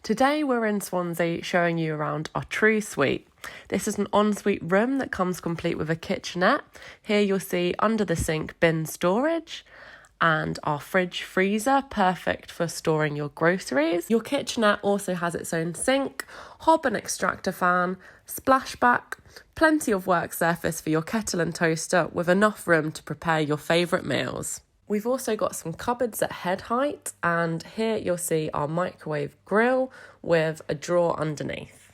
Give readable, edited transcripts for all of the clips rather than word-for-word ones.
Today we're in Swansea showing you around our true suite. This is an ensuite room that comes complete with a kitchenette. Here you'll see under the sink bin storage and our fridge freezer, perfect for storing your groceries. Your kitchenette also has its own sink, hob and extractor fan, splashback, plenty of work surface for your kettle and toaster with enough room to prepare your favourite meals. We've also got some cupboards at head height, and here you'll see our microwave grill with a drawer underneath.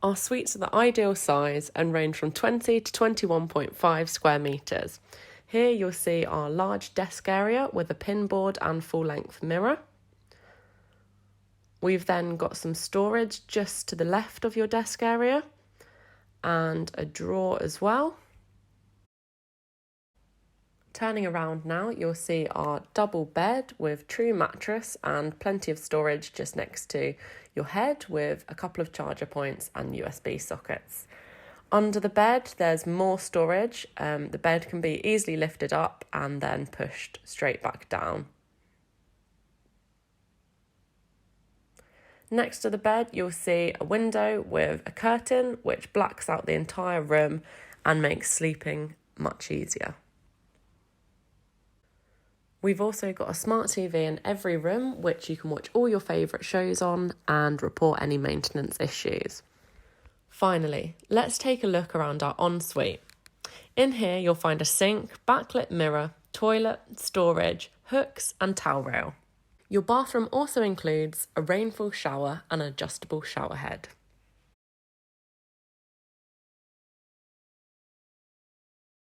Our suites are the ideal size and range from 20 to 21.5 square metres. Here you'll see our large desk area with a pin board and full-length mirror. We've then got some storage just to the left of your desk area and a drawer as well. Turning around now, you'll see our double bed with true mattress and plenty of storage just next to your head with a couple of charger points and USB sockets. Under the bed, there's more storage. The bed can be easily lifted up and then pushed straight back down. Next to the bed, you'll see a window with a curtain which blacks out the entire room and makes sleeping much easier. We've also got a smart TV in every room, which you can watch all your favourite shows on and report any maintenance issues. Finally, let's take a look around our ensuite. In here, you'll find a sink, backlit mirror, toilet, storage, hooks and towel rail. Your bathroom also includes a rainfall shower and an adjustable shower head.